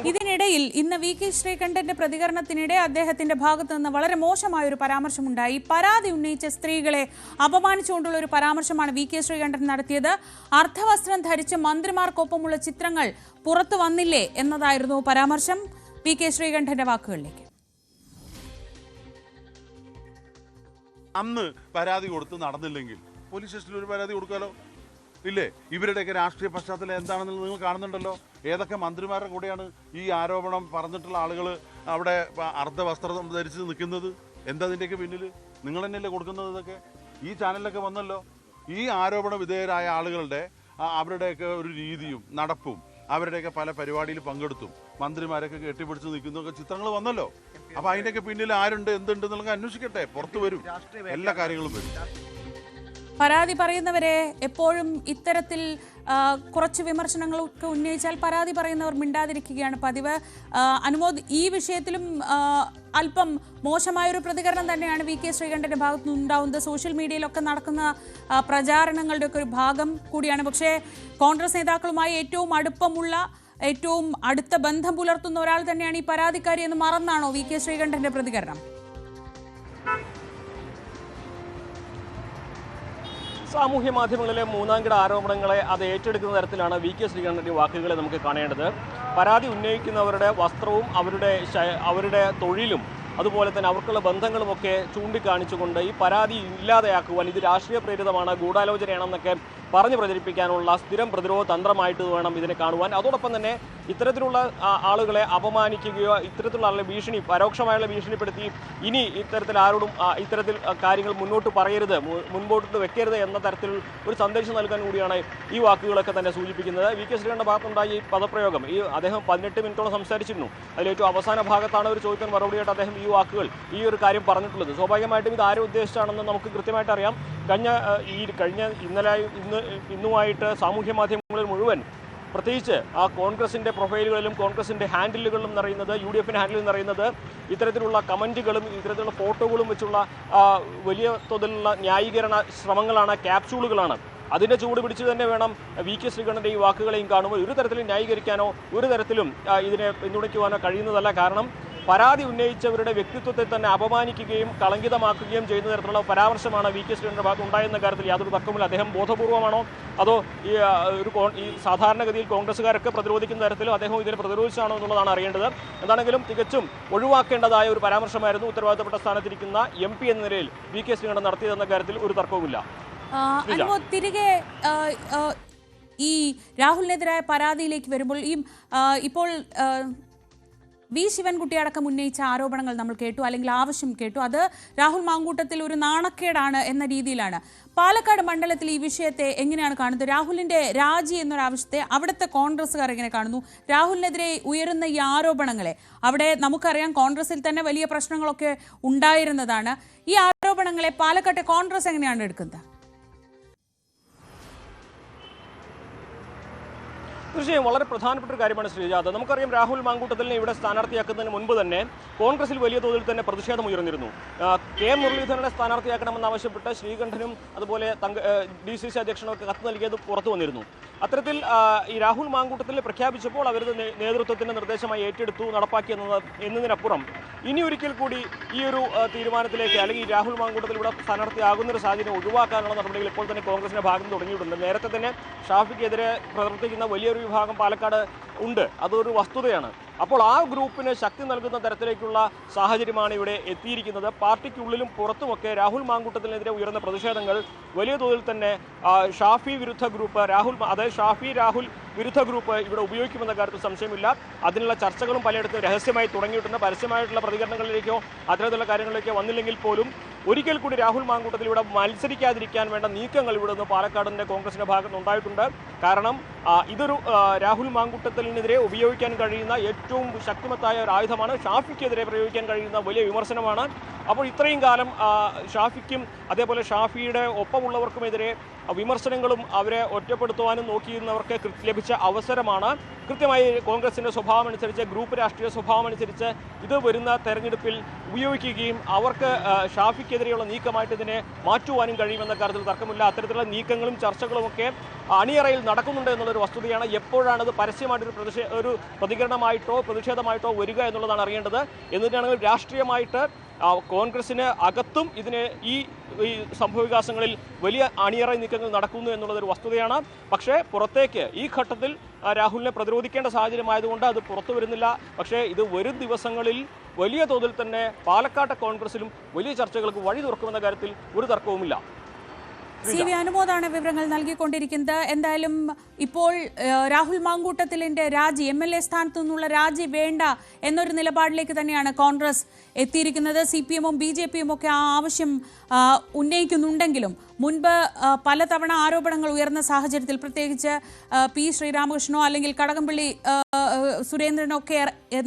ഇതിനിടയിൽ ഇന്ന് V K ശ്രീകണ്ഠന്റെ പ്രതികരണത്തിനിടെ അദ്ദേഹത്തിന്റെ ഭാഗത്തു നിന്ന് വളരെ മോശമായ ഒരു പരാമർശമുണ്ടായി. പരാതി ഉന്നയിച്ച സ്ത്രീകളെ അപമാനിച്ചുകൊണ്ടുള്ള ഒരു പരാമർശമാണ് വി കെ ശ്രീകണ്ഠൻ നടത്തിയത്. അർദ്ധവസ്ത്രം ധരിച്ച് മന്ത്രിമാർക്കൊപ്പമുള്ള ചിത്രങ്ങൾ പുറത്തു വന്നില്ലേ എന്നതായിരുന്നു പരാമർശം. വി കെ ശ്രീകണ്ഠന്റെ വാക്കുകളിലേക്ക്. അന്ന് പരാതി കൊടുത്ത് നടന്നില്ലെങ്കിൽ പോലീസ് സ്റ്റേഷനിൽ ഒരു പരാതി കൊടുക്കാലോ, ഇല്ലേ? ഇവരുടെയൊക്കെ രാഷ്ട്രീയ പശ്ചാത്തലം എന്താണെന്നുള്ളത് നിങ്ങൾ കാണുന്നുണ്ടല്ലോ. ഏതൊക്കെ മന്ത്രിമാരുടെ കൂടെയാണ് ഈ ആരോപണം പറഞ്ഞിട്ടുള്ള ആളുകൾ അവിടെ അർദ്ധവസ്ത്രം ധരിച്ച് നിൽക്കുന്നത്? എന്താ അതിൻ്റെയൊക്കെ പിന്നിൽ? നിങ്ങൾ തന്നെയല്ലേ കൊടുക്കുന്നത്? ഇതൊക്കെ ഈ ചാനലിലൊക്കെ വന്നല്ലോ. ഈ ആരോപണ വിധേയരായ ആളുകളുടെ അവരുടെയൊക്കെ ഒരു രീതിയും നടപ്പും അവരുടെയൊക്കെ പല പരിപാടിയിൽ പങ്കെടുത്തും മന്ത്രിമാരൊക്കെ കെട്ടിപ്പിടിച്ച് നിൽക്കുന്നൊക്കെ ചിത്രങ്ങൾ വന്നല്ലോ. അപ്പോൾ അതിൻ്റെയൊക്കെ പിന്നിൽ ആരുണ്ട് എന്തുണ്ട് എന്നുള്ളത് അന്വേഷിക്കട്ടെ, പുറത്തു വരും, എല്ലാ കാര്യങ്ങളും വരും. പരാതി പറയുന്നവരെ എപ്പോഴും ഇത്തരത്തിൽ കുറച്ച് വിമർശനങ്ങളൊക്കെ ഉന്നയിച്ചാൽ പരാതി പറയുന്നവർ മിണ്ടാതിരിക്കുകയാണ് പതിവ്. അനുമോദ്, ഈ വിഷയത്തിലും അല്പം മോശമായൊരു പ്രതികരണം തന്നെയാണ് വി കെ ശ്രീകണ്ഠന്റെ ഭാഗത്തു നിന്നുണ്ടാവുന്നത്. സോഷ്യൽ മീഡിയയിലൊക്കെ നടക്കുന്ന പ്രചാരണങ്ങളുടെ ഒക്കെ ഒരു ഭാഗം കൂടിയാണ്. പക്ഷേ കോൺഗ്രസ് നേതാക്കളുമായി ഏറ്റവും അടുപ്പമുള്ള, ഏറ്റവും അടുത്ത ബന്ധം പുലർത്തുന്ന ഒരാൾ തന്നെയാണ് ഈ പരാതിക്കാരി എന്ന് മറന്നാണോ വി കെ ശ്രീകണ്ഠന്റെ പ്രതികരണം? സാമൂഹ്യ മാധ്യമങ്ങളിലെ മൂന്നാംകിട ആരോപണങ്ങളെ അത് ഏറ്റെടുക്കുന്ന തരത്തിലാണ് വി കെ ശ്രീകണ്ഠന്റെ വാക്കുകളെ നമുക്ക് കാണേണ്ടത്. പരാതി ഉന്നയിക്കുന്നവരുടെ വസ്ത്രവും അവരുടെ തൊഴിലും അതുപോലെ തന്നെ അവർക്കുള്ള ബന്ധങ്ങളുമൊക്കെ ചൂണ്ടിക്കാണിച്ചുകൊണ്ട് ഈ പരാതി ഇല്ലാതെയാക്കുവാൻ ഇത് രാഷ്ട്രീയ പ്രേരിതമാണ്, ഗൂഢാലോചനയാണെന്നൊക്കെ പറഞ്ഞു പ്രചരിപ്പിക്കാനുള്ള സ്ഥിരം പ്രതിരോധ തന്ത്രമായിട്ട് വേണം ഇതിനെ കാണുവാൻ. അതോടൊപ്പം തന്നെ ഇത്തരത്തിലുള്ള ആളുകളെ അപമാനിക്കുകയോ ഇത്തരത്തിലുള്ള ആളുകളെ പരോക്ഷമായുള്ള ഭീഷണിപ്പെടുത്തി ഇനി ഇത്തരത്തിൽ ആരോടും ഇത്തരത്തിൽ കാര്യങ്ങൾ മുന്നോട്ട് പറയരുത്, മുൻപോട്ട് വെക്കരുത് എന്ന തരത്തിൽ ഒരു സന്ദേശം നൽകാൻ കൂടിയാണ് ഈ വാക്കുകളൊക്കെ തന്നെ സൂചിപ്പിക്കുന്നത്. വി കെ ശ്രീകണ്ഠന്റെ ഭാഗത്തുണ്ടായ ഈ പദപ്രയോഗം, അദ്ദേഹം 18 മിനിറ്റോളം സംസാരിച്ചിരുന്നു. അതിലേറ്റവും അവസാന ഭാഗത്താണ് ഒരു ചോദ്യത്തിന് മറുപടിയായിട്ട് അദ്ദേഹം ഈ വാക്കുകൾ, ഈ ഒരു കാര്യം പറഞ്ഞിട്ടുള്ളത്. സ്വാഭാവികമായിട്ടും ഇത് ആരും ഉദ്ദേശിച്ചാണെന്ന് നമുക്ക് കൃത്യമായിട്ട് അറിയാം. കഴിഞ്ഞ ഇന്നുമായിട്ട് സാമൂഹ്യ മാധ്യമങ്ങളിൽ മുഴുവൻ, പ്രത്യേകിച്ച് കോൺഗ്രസിൻ്റെ പ്രൊഫൈലുകളിലും കോൺഗ്രസിൻ്റെ ഹാൻഡിലുകളിലും നിറയുന്നത്, UDFിൻ്റെ ഹാൻഡിലും നിറയുന്നത് ഇത്തരത്തിലുള്ള കമൻറ്റുകളും ഇത്തരത്തിലുള്ള ഫോട്ടോകളും വെച്ചുള്ള വലിയ തോതിലുള്ള ന്യായീകരണ ശ്രമങ്ങളാണ്, ക്യാപ്സ്യൂളുകളാണ്. അതിൻ്റെ ചൂട് പിടിച്ച് തന്നെ വേണം വി കെ ശ്രീകണ്ഠൻ്റെ ഈ വാക്കുകളെയും കാണുമ്പോൾ ഒരു തരത്തിലും ന്യായീകരിക്കാനോ ഒരു തരത്തിലും ഇതിനെ പിന്തുണയ്ക്കുവാനോ കഴിയുന്നതല്ല. കാരണം പരാതി ഉന്നയിച്ചവരുടെ വ്യക്തിത്വത്തെ തന്നെ അപമാനിക്കുകയും കളങ്കിതമാക്കുകയും ചെയ്യുന്ന തരത്തിലുള്ള പരാമർശമാണ് വി കെ ശ്രീകണ്ഠന്റെ ഭാഗത്ത് ഉണ്ടായെന്ന കാര്യത്തിൽ യാതൊരു തർക്കമില്ല. അദ്ദേഹം ബോധപൂർവമാണോ അതോ ഈ സാധാരണഗതിയിൽ കോൺഗ്രസ്സുകാരൊക്കെ പ്രതിരോധിക്കുന്ന തരത്തിലും അദ്ദേഹം ഇതിനെ പ്രതിരോധിച്ചാണോ എന്നുള്ളതാണ് അറിയേണ്ടത്. എന്താണെങ്കിലും തികച്ചും ഒഴിവാക്കേണ്ടതായ ഒരു പരാമർശമായിരുന്നു ഉത്തരവാദിത്തപ്പെട്ട സ്ഥാനത്തിരിക്കുന്ന MP എന്ന നിലയിൽ വി കെ ശ്രീകണ്ഠൻ നടത്തിയതെന്ന കാര്യത്തിൽ ഒരു തർക്കവുമില്ല. തിരികെ ഈ രാഹുലിനെതിരായ പരാതിയിലേക്ക് വരുമ്പോൾ ഇപ്പോൾ വി ശിവൻകുട്ടി അടക്കം ഉന്നയിച്ച ആരോപണങ്ങൾ നമ്മൾ കേട്ടു, അല്ലെങ്കിൽ ആവശ്യം കേട്ടു. അത് രാഹുൽ മാങ്കൂട്ടത്തിൽ ഒരു നാണക്കേടാണ് എന്ന രീതിയിലാണ്. പാലക്കാട് മണ്ഡലത്തിൽ ഈ വിഷയത്തെ എങ്ങനെയാണ് കാണുന്നത്? രാഹുലിന്റെ രാജി എന്നൊരാവശ്യത്തെ അവിടുത്തെ കോൺഗ്രസ്സുകാർ എങ്ങനെ കാണുന്നു? രാഹുലിനെതിരെ ഉയരുന്ന ഈ ആരോപണങ്ങളെ, അവിടെ നമുക്കറിയാം കോൺഗ്രസിൽ തന്നെ വലിയ പ്രശ്നങ്ങളൊക്കെ ഉണ്ടായിരുന്നതാണ്. ഈ ആരോപണങ്ങളെ പാലക്കാട്ടെ കോൺഗ്രസ് എങ്ങനെയാണ് എടുക്കുന്നത്? തീർച്ചയായും വളരെ പ്രധാനപ്പെട്ട ഒരു കാര്യമാണ് ശ്രീജാത. നമുക്കറിയാം രാഹുൽ മാങ്കൂട്ടത്തിലിനെ ഇവിടെ സ്ഥാനാർത്ഥിയാക്കുന്നതിന് മുൻപ് തന്നെ കോൺഗ്രസിൽ വലിയ തോതിൽ തന്നെ പ്രതിഷേധം ഉയർന്നിരുന്നു. കെ മുരളീധരനെ സ്ഥാനാർത്ഥിയാക്കണമെന്നാവശ്യപ്പെട്ട് ശ്രീകണ്ഠനും അതുപോലെ DCC അധ്യക്ഷനൊക്കെ കത്ത് നൽകിയത് പുറത്തു വന്നിരുന്നു. അത്തരത്തിൽ ഈ രാഹുൽ മാങ്കൂട്ടത്തിൽ പ്രഖ്യാപിച്ചപ്പോൾ അവരുടെ നേതൃത്വത്തിൻ്റെ നിർദ്ദേശമായി ഏറ്റെടുത്തു, നടപ്പാക്കി എന്നതിനപ്പുറം ഇനി ഒരിക്കൽ കൂടി ഈ ഒരു തീരുമാനത്തിലേക്ക്, അല്ലെങ്കിൽ രാഹുൽ മാങ്കൂട്ടത്തിൽ ഇവിടെ സ്ഥാനാർത്ഥിയാകുന്നൊരു സാഹചര്യം ഒഴിവാക്കാനുള്ള നടപടികൾ ഇപ്പോൾ തന്നെ കോൺഗ്രസിന്റെ ഭാഗത്ത് തുടങ്ങിയിട്ടുണ്ട്. നേരത്തെ തന്നെ ഷാഫിക്കെതിരെ പ്രവർത്തിക്കുന്ന വലിയൊരു വിഭാഗം പാലക്കാട് ഉണ്ട്, അതൊരു വസ്തുതയാണ്. അപ്പോൾ ആ ഗ്രൂപ്പിന് ശക്തി നൽകുന്ന തരത്തിലേക്കുള്ള സാഹചര്യമാണ് ഇവിടെ എത്തിയിരിക്കുന്നത്. പാർട്ടിക്കുള്ളിലും പുറത്തുമൊക്കെ രാഹുൽ മാങ്കൂട്ടത്തിനെതിരെ ഉയർന്ന പ്രതിഷേധങ്ങൾ വലിയ തോതിൽ തന്നെ ഷാഫി വിരുദ്ധ ഗ്രൂപ്പ്, ഷാഫി രാഹുൽ വിരുദ്ധ ഗ്രൂപ്പ് ഇവിടെ ഉപയോഗിക്കുമെന്ന കാര്യത്തിൽ സംശയമില്ല. അതിനുള്ള ചർച്ചകളും പലയിടത്തും രഹസ്യമായി തുടങ്ങിയിട്ടുണ്ട്. പരസ്യമായിട്ടുള്ള പ്രതികരണങ്ങളിലേക്കോ അത്തരത്തിലുള്ള കാര്യങ്ങളിലേക്കോ വന്നില്ലെങ്കിൽ പോലും ഒരിക്കൽ കൂടി രാഹുൽ മാങ്കൂട്ടത്തിൽ ഇവിടെ മത്സരിക്കാതിരിക്കാൻ വേണ്ട നീക്കങ്ങൾ ഇവിടെ നിന്ന് പാലക്കാടിൻ്റെ കോൺഗ്രസിൻ്റെ ഭാഗത്ത് ഉണ്ടായിട്ടുണ്ട്. കാരണം ഇതൊരു രാഹുൽ മാങ്കൂട്ടത്തിനെതിരെ ഉപയോഗിക്കാൻ കഴിയുന്ന ഏറ്റവും ശക്തിമത്തായ ഒരു ആയുധമാണ്. ഷാഫിക്കെതിരെ പ്രയോഗിക്കാൻ കഴിയുന്ന വലിയ വിമർശനമാണ്. അപ്പോൾ ഇത്രയും കാലം ഷാഫിക്കും അതേപോലെ ഷാഫിയുടെ ഒപ്പമുള്ളവർക്കുമെതിരെ വിമർശനങ്ങളും അവരെ ഒറ്റപ്പെടുത്തുവാനും നോക്കിയിരുന്നവർക്ക് ലഭിച്ച അവസരമാണ്. കൃത്യമായി കോൺഗ്രസിൻ്റെ സ്വഭാവം അനുസരിച്ച്, ഗ്രൂപ്പ് രാഷ്ട്രീയ സ്വഭാവം അനുസരിച്ച് ഇത് വരുന്ന തെരഞ്ഞെടുപ്പിൽ ഉപയോഗിക്കുകയും അവർക്ക് ഷാഫിക്കെതിരെയുള്ള നീക്കമായിട്ട് ഇതിനെ മാറ്റുവാനും കഴിയുമെന്ന കാര്യത്തിൽ തർക്കമില്ല. അത്തരത്തിലുള്ള നീക്കങ്ങളും ചർച്ചകളുമൊക്കെ അണിയറയിൽ നടക്കുന്നുണ്ട് എന്നുള്ളൊരു വസ്തുതയാണ്. എപ്പോഴാണത് പരസ്യമായിട്ടൊരു ഒരു പ്രതികരണമായിട്ടോ പ്രതിഷേധമായിട്ടോ വരിക എന്നുള്ളതാണ് അറിയേണ്ടത്. എന്നിട്ടാണെങ്കിൽ രാഷ്ട്രീയമായിട്ട് കോൺഗ്രസിന് അകത്തും ഇതിന് ഈ സംഭവവികാസങ്ങളിൽ വലിയ അണിയറ നീക്കങ്ങൾ നടക്കുന്നു എന്നുള്ളതൊരു വസ്തുതയാണ്. പക്ഷേ പുറത്തേക്ക് ഈ ഘട്ടത്തിൽ രാഹുലിനെ പ്രതിരോധിക്കേണ്ട സാഹചര്യമായതുകൊണ്ട് അത് പുറത്തു വരുന്നില്ല. പക്ഷേ ഇത് വരും ദിവസങ്ങളിൽ വലിയ തോതിൽ തന്നെ പാലക്കാട്ടെ കോൺഗ്രസിലും വലിയ ചർച്ചകൾക്ക് വഴി തുറക്കുമെന്ന കാര്യത്തിൽ ഒരു തർക്കവുമില്ല. CV അനുമോദാണ് വിവരങ്ങൾ നൽകിക്കൊണ്ടിരിക്കുന്നത്. എന്തായാലും ഇപ്പോൾ രാഹുൽ മാങ്കൂട്ടത്തിലിന്റെ രാജി, MLA സ്ഥാനത്തു നിന്നുള്ള രാജി വേണ്ട എന്നൊരു നിലപാടിലേക്ക് തന്നെയാണ് കോൺഗ്രസ് എത്തിയിരിക്കുന്നത്. CPM-ഉം BJP-യും ഒക്കെ ആ ആവശ്യം ഉന്നയിക്കുന്നുണ്ടെങ്കിലും മുൻപ് പലതവണ ആരോപണങ്ങൾ ഉയർന്ന സാഹചര്യത്തിൽ, പ്രത്യേകിച്ച് P. ശ്രീരാമകൃഷ്ണനോ അല്ലെങ്കിൽ കടകംപള്ളി സുരേന്ദ്രനോ ഒക്കെ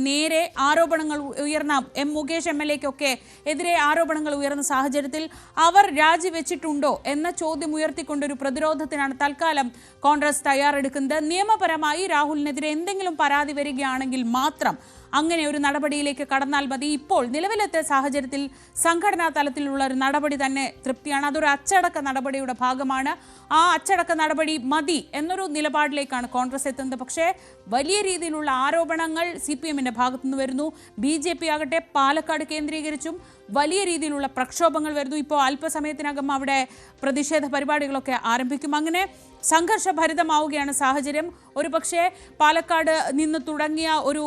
നേരെ ആരോപണങ്ങൾ ഉയർന്ന M. മുകേഷ് MLA-ക്കൊക്കെ എതിരെ ആരോപണങ്ങൾ ഉയർന്ന സാഹചര്യത്തിൽ അവർ രാജിവെച്ചിട്ടുണ്ടോ എന്ന ചോദ്യം ഉയർത്തിക്കൊണ്ടൊരു പ്രതിരോധത്തിനാണ് തൽക്കാലം കോൺഗ്രസ് തയ്യാറെടുക്കുന്നത്. നിയമപരമായി രാഹുലിനെതിരെ എന്തെങ്കിലും പരാതി വരികയാണെങ്കിൽ മാത്രം അങ്ങനെ ഒരു നടപടിയിലേക്ക് കടന്നാൽ മതി. ഇപ്പോൾ നിലവിലത്തെ സാഹചര്യത്തിൽ സംഘടനാ തലത്തിലുള്ള ഒരു നടപടി തന്നെ തൃപ്തിയാണ്. അതൊരു അച്ചടക്ക നടപടിയുടെ ഭാഗമാണ്. ആ അച്ചടക്ക നടപടി മതി എന്നൊരു നിലപാടിലേക്കാണ് കോൺഗ്രസ് എത്തുന്നത്. പക്ഷേ വലിയ രീതിയിലുള്ള ആരോപണങ്ങൾ CPM-ന്റെ ഭാഗത്തുനിന്ന് വരുന്നു. BJP ആകട്ടെ പാലക്കാട് കേന്ദ്രീകരിച്ചും വലിയ രീതിയിലുള്ള പ്രക്ഷോഭങ്ങൾ വരുന്നു. ഇപ്പോൾ അല്പസമയത്തിനകം അവിടെ പ്രതിഷേധ പരിപാടികളൊക്കെ ആരംഭിക്കും. അങ്ങനെ സംഘർഷഭരിതമാവുകയാണ് സാഹചര്യം. ഒരു പക്ഷേ പാലക്കാട് നിന്ന് തുടങ്ങിയ ഒരു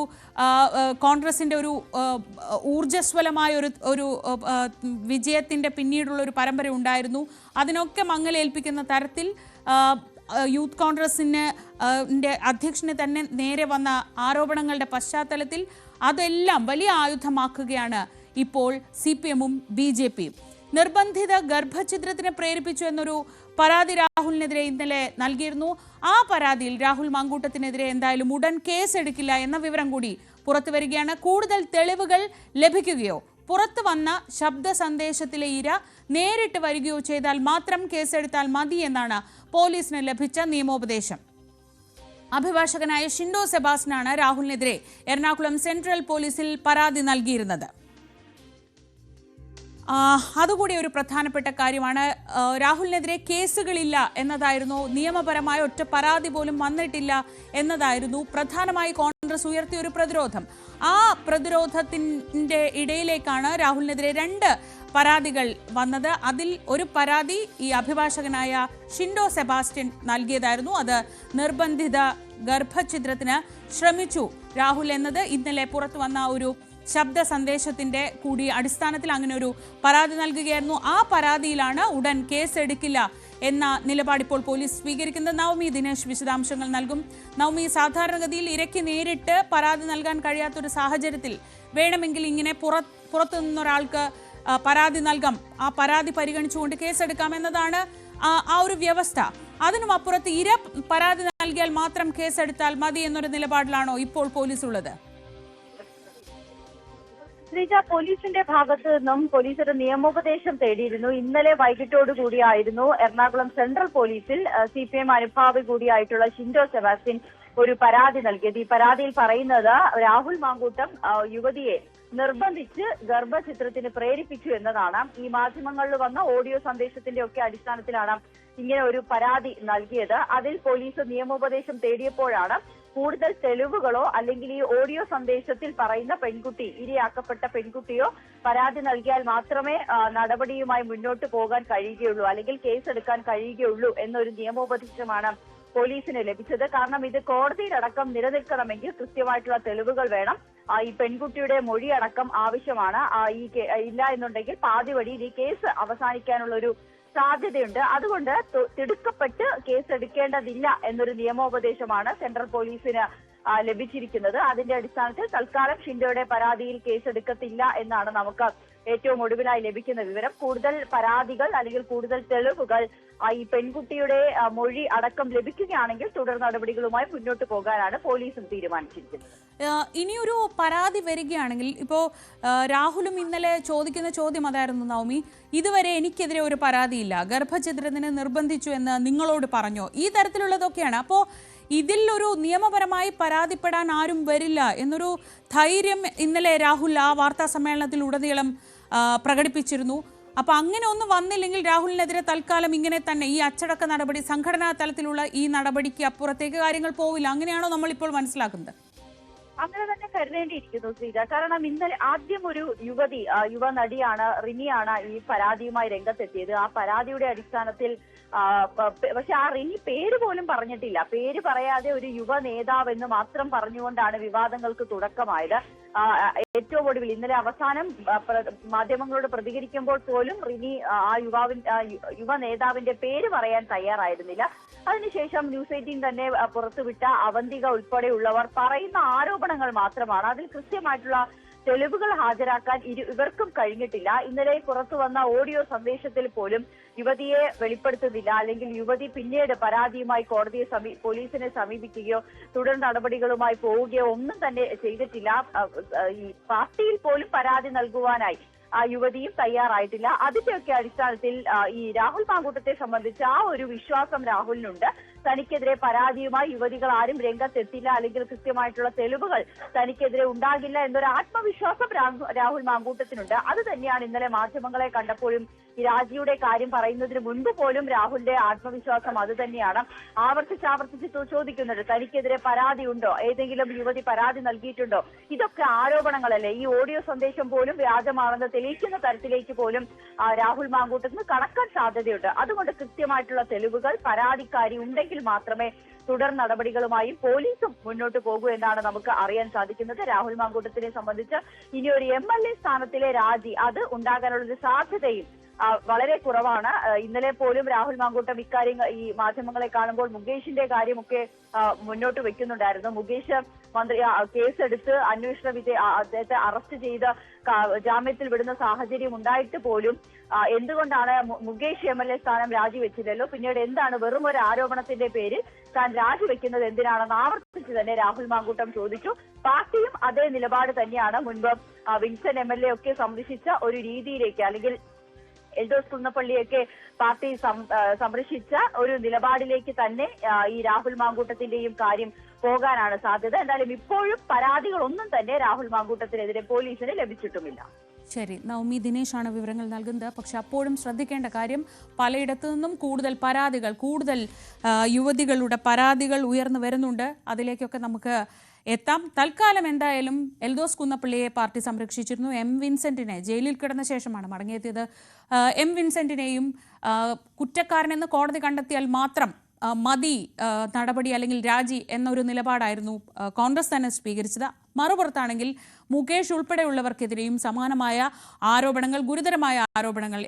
കോൺഗ്രസിൻ്റെ ഒരു ഊർജ്ജസ്വലമായ ഒരു വിജയത്തിൻ്റെ പിന്നീടുള്ള ഒരു പരമ്പര ഉണ്ടായിരുന്നു. അതിനൊക്കെ മങ്ങലേൽപ്പിക്കുന്ന തരത്തിൽ യൂത്ത് കോൺഗ്രസിന് അധ്യക്ഷന് തന്നെ നേരെ വന്ന ആരോപണങ്ങളുടെ പശ്ചാത്തലത്തിൽ അതെല്ലാം വലിയ ആയുധമാക്കുകയാണ് ഇപ്പോൾ CPM-ഉം BJP-യും. നിർബന്ധിത ഗർഭഛിദ്രത്തിന് പ്രേരിപ്പിച്ചു എന്നൊരു പരാതി രാഹുലിനെതിരെ ഇന്നലെ നൽകിയിരുന്നു. ആ പരാതിയിൽ രാഹുൽ മാങ്കൂട്ടത്തിനെതിരെ എന്തായാലും ഉടൻ കേസെടുക്കില്ല എന്ന വിവരം കൂടി പുറത്തു വരികയാണ്. കൂടുതൽ തെളിവുകൾ ലഭിക്കുകയോ പുറത്തു വന്ന ശബ്ദ സന്ദേശത്തിലെ ഇര നേരിട്ട് വരികയോ ചെയ്താൽ മാത്രം കേസെടുത്താൽ മതി എന്നാണ് പോലീസിന് ലഭിച്ച നിയമോപദേശം. അഭിഭാഷകനായ ഷിൻഡോ സെബാസ്റ്റ്യനാണ് രാഹുലിനെതിരെ എറണാകുളം സെൻട്രൽ പോലീസിൽ പരാതി നൽകിയിരുന്നത്. അതുകൂടി ഒരു പ്രധാനപ്പെട്ട കാര്യമാണ്. രാഹുലിനെതിരെ കേസുകളില്ല എന്നതായിരുന്നു, നിയമപരമായ ഒറ്റ പരാതി പോലും വന്നിട്ടില്ല എന്നതായിരുന്നു പ്രധാനമായി കോൺഗ്രസ് ഉയർത്തിയ ഒരു പ്രതിരോധം. ആ പ്രതിരോധത്തിൻ്റെ ഇടയിലേക്കാണ് രാഹുലിനെതിരെ 2 പരാതികൾ വന്നത്. അതിൽ ഒരു പരാതി ഈ അഭിഭാഷകനായ ഷിൻഡോ സെബാസ്റ്റ്യൻ നൽകിയതായിരുന്നു. അത് നിർബന്ധിത ഗർഭഛിദ്രത്തിന് ശ്രമിച്ചു രാഹുൽ എന്നത് ഇന്നലെ പുറത്തു വന്ന ഒരു ശബ്ദ സന്ദേശത്തിന്റെ കൂടി അടിസ്ഥാനത്തിൽ അങ്ങനെ ഒരു പരാതി നൽകുകയായിരുന്നു. ആ പരാതിയിലാണ് ഉടൻ കേസെടുക്കില്ല എന്ന നിലപാട് ഇപ്പോൾ പോലീസ് സ്വീകരിക്കുന്നത്. നവമി ദിനേശ് വിശദാംശങ്ങൾ നൽകും. നവമി, സാധാരണഗതിയിൽ ഇരയ്ക്ക് നേരിട്ട് പരാതി നൽകാൻ കഴിയാത്തൊരു സാഹചര്യത്തിൽ വേണമെങ്കിൽ ഇങ്ങനെ പുറത്തു നിന്നൊരാൾക്ക് പരാതി നൽകാം, ആ പരാതി പരിഗണിച്ചുകൊണ്ട് കേസെടുക്കാം എന്നതാണ് ആ ഒരു വ്യവസ്ഥ. അതിനും അപ്പുറത്ത് ഇര പരാതി നൽകിയാൽ മാത്രം കേസെടുത്താൽ മതി എന്നൊരു നിലപാടിലാണോ ഇപ്പോൾ പോലീസ് ഉള്ളത്? ശ്രീജ, പോലീസിന്റെ ഭാഗത്ത് നിന്നും പോലീസ് ഒരു നിയമോപദേശം തേടിയിരുന്നു. ഇന്നലെ വൈകിട്ടോടു കൂടിയായിരുന്നു എറണാകുളം സെൻട്രൽ പോലീസിൽ CPM അനുഭാവി കൂടിയായിട്ടുള്ള ഷിൻഡോ സെബാസ്റ്റ്യൻ ഒരു പരാതി നൽകിയത്. ഈ പരാതിയിൽ പറയുന്നത് രാഹുൽ മാങ്കൂട്ടം യുവതിയെ നിർബന്ധിച്ച് ഗർഭചിത്രത്തിന് പ്രേരിപ്പിച്ചു എന്നതാണ്. ഈ മാധ്യമങ്ങളിൽ വന്ന ഓഡിയോ സന്ദേശത്തിന്റെ ഒക്കെ അടിസ്ഥാനത്തിലാണ് ഇങ്ങനെ ഒരു പരാതി നൽകിയത്. അതിൽ പോലീസ് നിയമോപദേശം തേടിയപ്പോഴാണ് കൂടുതൽ തെളിവുകളോ അല്ലെങ്കിൽ ഈ ഓഡിയോ സന്ദേശത്തിൽ പറയുന്ന പെൺകുട്ടി, ഇരയാക്കപ്പെട്ട പെൺകുട്ടിയോ പരാതി നൽകിയാൽ മാത്രമേ നടപടിയുമായി മുന്നോട്ട് പോകാൻ കഴിയുകയുള്ളൂ, അല്ലെങ്കിൽ കേസെടുക്കാൻ കഴിയുകയുള്ളൂ എന്നൊരു നിയമോപദേശമാണ് പോലീസിന് ലഭിച്ചത്. കാരണം ഇത് കോടതിയിലടക്കം നിലനിൽക്കണമെങ്കിൽ കൃത്യമായിട്ടുള്ള തെളിവുകൾ വേണം. ഈ പെൺകുട്ടിയുടെ മൊഴിയടക്കം ആവശ്യമാണ്. ഇല്ല എന്നുണ്ടെങ്കിൽ പാതി വഴിയിൽ ഈ കേസ് അവസാനിക്കാനുള്ള ഒരു സാധ്യതയുണ്ട്. അതുകൊണ്ട് തിടുക്കപ്പെട്ട് കേസെടുക്കേണ്ടതില്ല എന്നൊരു നിയമോപദേശമാണ് സെൻട്രൽ പോലീസിന് ലഭിച്ചിരിക്കുന്നത്. അതിന്റെ അടിസ്ഥാനത്തിൽ തൽക്കാലം ഷിൻഡോയുടെ പരാതിയിൽ കേസെടുക്കത്തില്ല എന്നാണ് നമുക്ക് ഏറ്റവും ഒടുവിലായി ലഭിക്കുന്ന വിവരം. കൂടുതൽ പരാതികൾ അല്ലെങ്കിൽ കൂടുതൽ തെളിവുകൾ ഈ പെൺകുട്ടിയുടെ മൊഴി അടക്കം ലഭിക്കുകയാണെങ്കിൽ തുടർ നടപടികളുമായി മുന്നോട്ട് പോകാനാണ് പോലീസും തീരുമാനിച്ചിരിക്കുന്നത്. ഇനിയൊരു പരാതി വരികയാണെങ്കിൽ ഇപ്പോൾ രാഹുലും ഇന്നലെ ചോദിക്കുന്ന ചോദ്യം അതായിരുന്നു, നവമി, ഇതുവരെ എനിക്കെതിരെ ഒരു പരാതിയില്ല, ഗർഭഛിദ്രത്തിന് നിർബന്ധിച്ചു എന്ന് നിങ്ങളോട് പറഞ്ഞോ, ഈ തരത്തിലുള്ളതൊക്കെയാണ്. അപ്പോൾ ഇതിൽ ഒരു നിയമപരമായി പരാതിപ്പെടാൻ ആരും വരില്ല എന്നൊരു ധൈര്യം ഇന്നലെ രാഹുൽ ആ വാർത്താ സമ്മേളനത്തിൽ ഉടനീളം പ്രകടിപ്പിച്ചിരുന്നു. അപ്പൊ അങ്ങനെ ഒന്നും വന്നില്ലെങ്കിൽ രാഹുലിനെതിരെ തൽക്കാലം ഇങ്ങനെ തന്നെ ഈ അച്ചടക്ക നടപടി, സംഘടനാ തലത്തിലുള്ള ഈ നടപടിക്ക് അപ്പുറത്തേക്ക് കാര്യങ്ങൾ പോവില്ല, അങ്ങനെയാണോ നമ്മൾ ഇപ്പോൾ മനസ്സിലാക്കുന്നത്? അങ്ങനെ തന്നെ കരുതേണ്ടിയിരിക്കുന്നു ശ്രീജ. കാരണം ഇന്നലെ ആദ്യം ഒരു യുവ നടിയാണ്, റിനിയാണ് ഈ പരാതിയുമായി രംഗത്തെത്തിയത്. ആ പരാതിയുടെ അടിസ്ഥാനത്തിൽ പക്ഷെ ആ റിനി പേര് പോലും പറഞ്ഞിട്ടില്ല. പേര് പറയാതെ ഒരു യുവ നേതാവ് എന്ന് മാത്രം പറഞ്ഞുകൊണ്ടാണ് വിവാദങ്ങൾക്ക് തുടക്കമായത്. ഏറ്റവും ഒടുവിൽ ഇന്നലെ അവസാനം മാധ്യമങ്ങളോട് പ്രതികരിക്കുമ്പോൾ പോലും റിനി ആ യുവ നേതാവിന്റെ പേര് പറയാൻ തയ്യാറായിരുന്നില്ല. അതിനുശേഷം ന്യൂസ് 18 തന്നെ പുറത്തുവിട്ട അവന്തിക ഉൾപ്പെടെയുള്ളവർ പറയുന്ന ആരോപണങ്ങൾ മാത്രമാണ്. അതിൽ കൃത്യമായിട്ടുള്ള തെളിവുകൾ ഹാജരാക്കാൻ ഇവർക്കും കഴിഞ്ഞിട്ടില്ല. ഇന്നലെ പുറത്തു വന്ന ഓഡിയോ സന്ദേശത്തിൽ പോലും യുവതിയെ വെളിപ്പെടുത്തുന്നില്ല, അല്ലെങ്കിൽ യുവതി പിന്നീട് പരാതിയുമായി പോലീസിനെ സമീപിക്കുകയോ തുടർ നടപടികളുമായി പോവുകയോ ഒന്നും തന്നെ ചെയ്തിട്ടില്ല. ഈ പാർട്ടിയിൽ പോലും പരാതി നൽകുവാനായി ആ യുവതിയും തയ്യാറായിട്ടില്ല. അതിന്റെയൊക്കെ അടിസ്ഥാനത്തിൽ ഈ രാഹുൽ മാങ്കൂട്ടത്തെ സംബന്ധിച്ച് ആ ഒരു വിശ്വാസം രാഹുലിനുണ്ട്. തനിക്കെതിരെ പരാതിയുമായി യുവതികൾ ആരും രംഗത്തെത്തില്ല, അല്ലെങ്കിൽ കൃത്യമായിട്ടുള്ള തെളിവുകൾ തനിക്കെതിരെ ഉണ്ടാകില്ല എന്നൊരു ആത്മവിശ്വാസം രാഹുൽ മാങ്കൂട്ടത്തിനുണ്ട്. അത് തന്നെയാണ് ഇന്നലെ മാധ്യമങ്ങളെ കണ്ടപ്പോഴും ഈ രാജിയുടെ കാര്യം പറയുന്നതിന് മുൻപ് പോലും രാഹുലിന്റെ ആത്മവിശ്വാസം അത് തന്നെയാണ്. ആവർത്തിച്ച് ചോദിക്കുന്നുണ്ട്, തനിക്കെതിരെ പരാതി ഉണ്ടോ, ഏതെങ്കിലും യുവതി പരാതി നൽകിയിട്ടുണ്ടോ? ഇതൊക്കെ ആരോപണങ്ങളല്ലേ? ഈ ഓഡിയോ സന്ദേശം പോലും വ്യാജമാണെന്ന് തെളിയിക്കുന്ന തരത്തിലേക്ക് പോലും രാഹുൽ മാങ്കൂട്ടത്തിന് കടക്കാൻ സാധ്യതയുണ്ട്. അതുകൊണ്ട് കൃത്യമായിട്ടുള്ള തെളിവുകൾ പരാതിക്കാരി ഉണ്ടെങ്കിൽ മാത്രമേ തുടർ നടപടികളുമായി പോലീസും മുന്നോട്ട് പോകൂ എന്നാണ് നമുക്ക് അറിയാൻ സാധിക്കുന്നത്. രാഹുൽ മാങ്കൂട്ടത്തിനെ സംബന്ധിച്ച് ഇനി ഒരു MLA സ്ഥാനത്തിലെ രാജി അത് ഉണ്ടാകാനുള്ളൊരു സാധ്യതയും വളരെ കുറവാണ്. ഇന്നലെ പോലും രാഹുൽ മാങ്കൂട്ടം ഇക്കാര്യങ്ങൾ ഈ മാധ്യമങ്ങളെ കാണുമ്പോൾ മുകേഷിന്റെ കാര്യമൊക്കെ മുന്നോട്ട് വെക്കുന്നുണ്ടായിരുന്നു. മുകേഷ് മന്ത്രി കേസെടുത്ത് അദ്ദേഹത്തെ അറസ്റ്റ് ചെയ്ത് ജാമ്യത്തിൽ വിടുന്ന സാഹചര്യം ഉണ്ടായിട്ട് പോലും എന്തുകൊണ്ടാണ് മുകേഷ് MLA സ്ഥാനം രാജിവെച്ചില്ലല്ലോ, പിന്നീട് എന്താണ് വെറും ഒരു ആരോപണത്തിന്റെ പേരിൽ താൻ രാജിവെക്കുന്നത് എന്തിനാണെന്ന് ആവർത്തിച്ച് തന്നെ രാഹുൽ മാങ്കൂട്ടം ചോദിച്ചു. പാർട്ടിയും അതേ നിലപാട് തന്നെയാണ്. മുൻപ് വിൻസൻ MLA ഒക്കെ സംരക്ഷിച്ച ഒരു രീതിയിലേക്ക്, അല്ലെങ്കിൽ എൽദോസ് കുന്നപ്പള്ളിയൊക്കെ പാർട്ടി സംരക്ഷിച്ച ഒരു നിലപാടിലേക്ക് തന്നെ ഈ രാഹുൽ മാങ്കൂട്ടത്തിന്റെയും കാര്യം പോകാനാണ് സാധ്യത. എന്തായാലും ഇപ്പോഴും പരാതികളൊന്നും തന്നെ രാഹുൽ മാങ്കൂട്ടത്തിനെതിരെ പോലീസിന് ലഭിച്ചിട്ടുമില്ല. ശരി, നവമി ദിനേശാണ് വിവരങ്ങൾ നൽകുന്നത്. പക്ഷെ അപ്പോഴും ശ്രദ്ധിക്കേണ്ട കാര്യം, പലയിടത്തു നിന്നും കൂടുതൽ പരാതികൾ, കൂടുതൽ യുവതികളുടെ പരാതികൾ ഉയർന്നു വരുന്നുണ്ട്. അതിലേക്കൊക്കെ നമുക്ക് എത്താം. തൽക്കാലം എന്തായാലും എൽദോസ് കുന്നപ്പള്ളിയെ പാർട്ടി സംരക്ഷിച്ചിരുന്നു. M. വിൻസെന്റിനെ ജയിലിൽ കിടന്ന ശേഷമാണ് മടങ്ങിയെത്തിയത്. M. വിൻസെന്റിനെയും കുറ്റക്കാരനെന്ന് കോടതി കണ്ടെത്തിയാൽ മാത്രം മതി നടപടി അല്ലെങ്കിൽ രാജി എന്നൊരു നിലപാടായിരുന്നു കോൺഗ്രസ് തന്നെ സ്വീകരിച്ചത്. മറുപുറത്താണെങ്കിൽ മുകേഷ് ഉൾപ്പെടെയുള്ളവർക്കെതിരെയും സമാനമായ ആരോപണങ്ങൾ, ഗുരുതരമായ ആരോപണങ്ങൾ,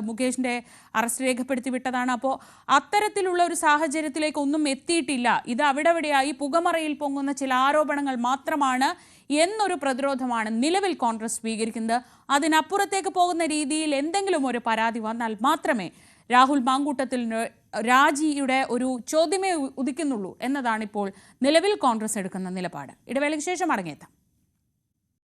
മുകേഷിന്റെ അറസ്റ്റ് രേഖപ്പെടുത്തി വിട്ടതാണ്. അപ്പോൾ അത്തരത്തിലുള്ള ഒരു സാഹചര്യത്തിലേക്ക് ഒന്നും എത്തിയിട്ടില്ല. ഇത് അവിടെവിടെയായി പുകമറയിൽ പൊങ്ങുന്ന ചില ആരോപണങ്ങൾ മാത്രമാണ് എന്നൊരു പ്രതിരോധമാണ് നിലവിൽ കോൺഗ്രസ് സ്വീകരിക്കുന്നത്. അതിനപ്പുറത്തേക്ക് പോകുന്ന രീതിയിൽ എന്തെങ്കിലും ഒരു പരാതി വന്നാൽ മാത്രമേ രാഹുൽ മാങ്കൂട്ടത്തിന് രാജിയുടെ ഒരു ചോദ്യമേ ഉദിക്കുന്നുള്ളൂ എന്നതാണിപ്പോൾ നിലവിൽ കോൺഗ്രസ് എടുക്കുന്ന നിലപാട്. ഇടവേളയ്ക്ക് ശേഷം മടങ്ങിയെത്താം.